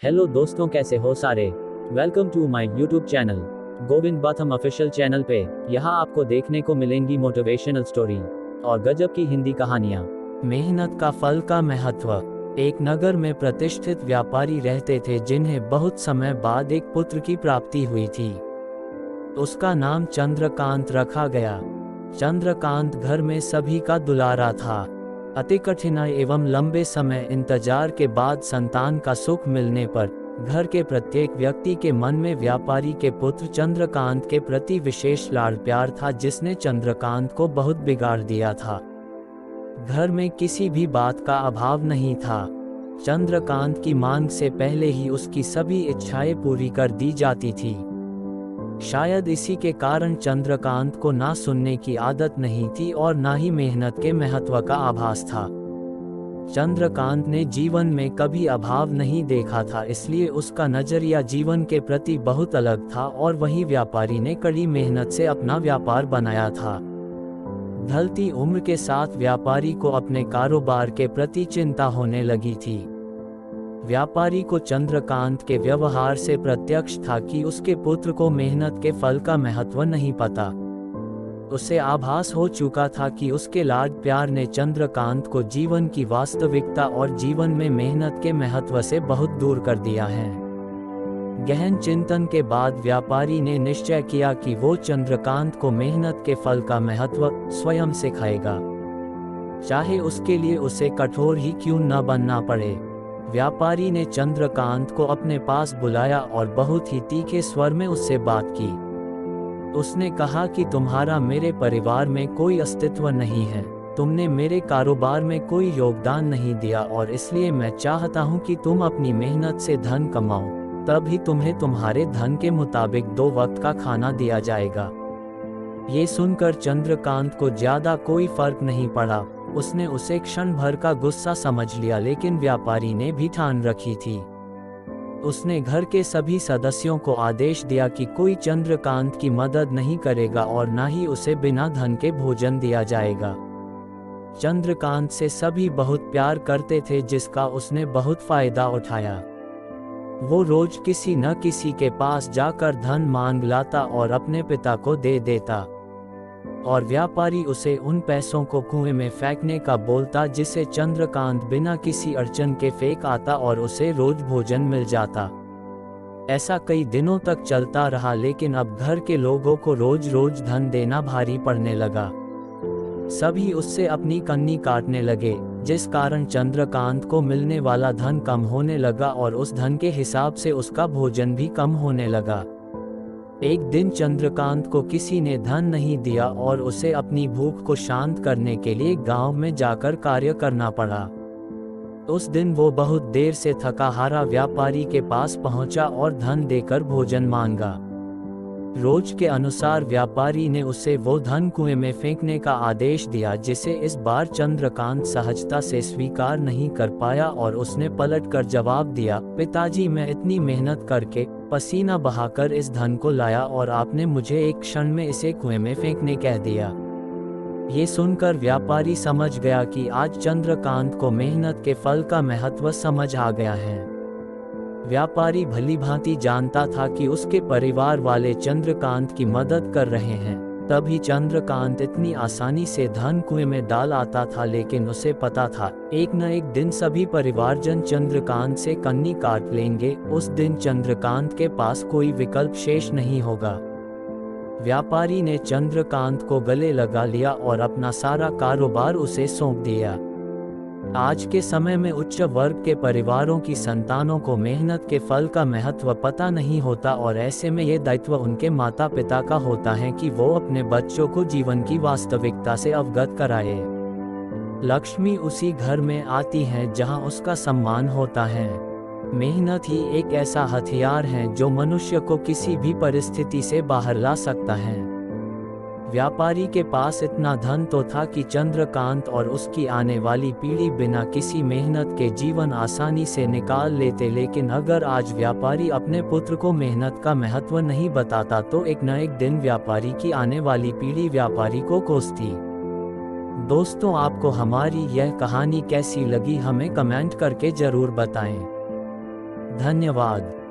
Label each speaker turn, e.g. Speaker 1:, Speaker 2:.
Speaker 1: Hello दोस्तों, कैसे हो सारे। Welcome to my YouTube channel Govind Batham official channel पे। यहाँ आपको देखने को मिलेंगी मोटिवेशनल स्टोरी और गजब की हिंदी कहानियाँ।
Speaker 2: मेहनत का फल का महत्व। एक नगर में प्रतिष्ठित व्यापारी रहते थे जिन्हें बहुत समय बाद एक पुत्र की प्राप्ति हुई थी। उसका नाम चंद्रकांत रखा गया। चंद्रकांत घर में सभी का दुलारा था। अति कठिनाई एवं लंबे समय इंतजार के बाद संतान का सुख मिलने पर घर के प्रत्येक व्यक्ति के मन में व्यापारी के पुत्र चंद्रकांत के प्रति विशेष लाड प्यार था, जिसने चंद्रकांत को बहुत बिगाड़ दिया था। घर में किसी भी बात का अभाव नहीं था। चंद्रकांत की मांग से पहले ही उसकी सभी इच्छाएं पूरी कर दी जाती थी। शायद इसी के कारण चंद्रकांत को ना सुनने की आदत नहीं थी और ना ही मेहनत के महत्व का आभास था। चंद्रकांत ने जीवन में कभी अभाव नहीं देखा था, इसलिए उसका नजरिया जीवन के प्रति बहुत अलग था और वही व्यापारी ने कड़ी मेहनत से अपना व्यापार बनाया था। ढलती उम्र के साथ व्यापारी को अपने कारोबार के प्रति चिंता होने लगी थी। व्यापारी को चंद्रकांत के व्यवहार से प्रत्यक्ष था कि उसके पुत्र को मेहनत के फल का महत्व नहीं पता। उसे आभास हो चुका था कि उसके लाड प्यार ने चंद्रकांत को जीवन की वास्तविकता और जीवन में मेहनत के महत्व से बहुत दूर कर दिया है। गहन चिंतन के बाद व्यापारी ने निश्चय किया कि वो चंद्रकांत को मेहनत के फल का महत्व स्वयं सिखाएगा, चाहे उसके लिए उसे कठोर ही क्यों न बनना पड़े। व्यापारी ने चंद्रकांत को अपने पास बुलाया और बहुत ही तीखे स्वर में उससे बात की। उसने कहा कि तुम्हारा मेरे परिवार में कोई अस्तित्व नहीं है, तुमने मेरे कारोबार में कोई योगदान नहीं दिया और इसलिए मैं चाहता हूं कि तुम अपनी मेहनत से धन कमाओ, तभी तुम्हें तुम्हारे धन के मुताबिक 2 वक्त का खाना दिया जाएगा। ये सुनकर चंद्रकांत को ज्यादा कोई फर्क नहीं पड़ा। उसने उसे क्षण भर का गुस्सा समझ लिया, लेकिन व्यापारी ने भी ठान रखी थी। उसने घर के सभी सदस्यों को आदेश दिया कि कोई चंद्रकांत की मदद नहीं करेगा और न ही उसे बिना धन के भोजन दिया जाएगा। चंद्रकांत से सभी बहुत प्यार करते थे, जिसका उसने बहुत फायदा उठाया। वो रोज किसी न किसी के पास जाकर धन मांग लाता और अपने पिता को दे देता, और व्यापारी उसे उन पैसों को कुएं में फेंकने का बोलता, जिसे चंद्रकांत बिना किसी अड़चन के फेंक आता और उसे रोज भोजन मिल जाता। ऐसा कई दिनों तक चलता रहा, लेकिन अब घर के लोगों को रोज रोज धन देना भारी पड़ने लगा। सभी उससे अपनी कन्नी काटने लगे, जिस कारण चंद्रकांत को मिलने वाला धन कम होने लगा और उस धन के हिसाब से उसका भोजन भी कम होने लगा। एक दिन चंद्रकांत को किसी ने धन नहीं दिया और उसे अपनी भूख को शांत करने के लिए गांव में जाकर कार्य करना पड़ा। उस दिन वो बहुत देर से थका हारा व्यापारी के पास पहुंचा और धन देकर भोजन मांगा। रोज के अनुसार व्यापारी ने उसे वो धन कुएं में फेंकने का आदेश दिया, जिसे इस बार चंद्रकांत सहजता से स्वीकार नहीं कर पाया और उसने पलटकर जवाब दिया, पिताजी, मैं इतनी मेहनत करके पसीना बहाकर इस धन को लाया और आपने मुझे एक क्षण में इसे कुएं में फेंकने कह दिया। ये सुनकर व्यापारी समझ गया कि आज चंद्रकांत को मेहनत के फल का महत्व समझ आ गया है। व्यापारी भलीभांति जानता था कि उसके परिवार वाले चंद्रकांत की मदद कर रहे हैं, तभी चंद्रकांत इतनी आसानी से धन कुएं में डाल आता था, लेकिन उसे पता था एक न एक दिन सभी परिवारजन चंद्रकांत से कन्नी काट लेंगे। उस दिन चंद्रकांत के पास कोई विकल्प शेष नहीं होगा। व्यापारी ने चंद्रकांत को गले लगा लिया और अपना सारा कारोबार उसे सौंप दिया। आज के समय में उच्च वर्ग के परिवारों की संतानों को मेहनत के फल का महत्व पता नहीं होता और ऐसे में ये दायित्व उनके माता पिता का होता है कि वो अपने बच्चों को जीवन की वास्तविकता से अवगत कराए। लक्ष्मी उसी घर में आती है जहां उसका सम्मान होता है। मेहनत ही एक ऐसा हथियार है जो मनुष्य को किसी भी परिस्थिति से बाहर ला सकता है। व्यापारी के पास इतना धन तो था कि चंद्रकांत और उसकी आने वाली पीढ़ी बिना किसी मेहनत के जीवन आसानी से निकाल लेते, लेकिन अगर आज व्यापारी अपने पुत्र को मेहनत का महत्व नहीं बताता तो एक न एक दिन व्यापारी की आने वाली पीढ़ी व्यापारी को कोसती। दोस्तों, आपको हमारी यह कहानी कैसी लगी हमें कमेंट करके जरूर बताएं। धन्यवाद।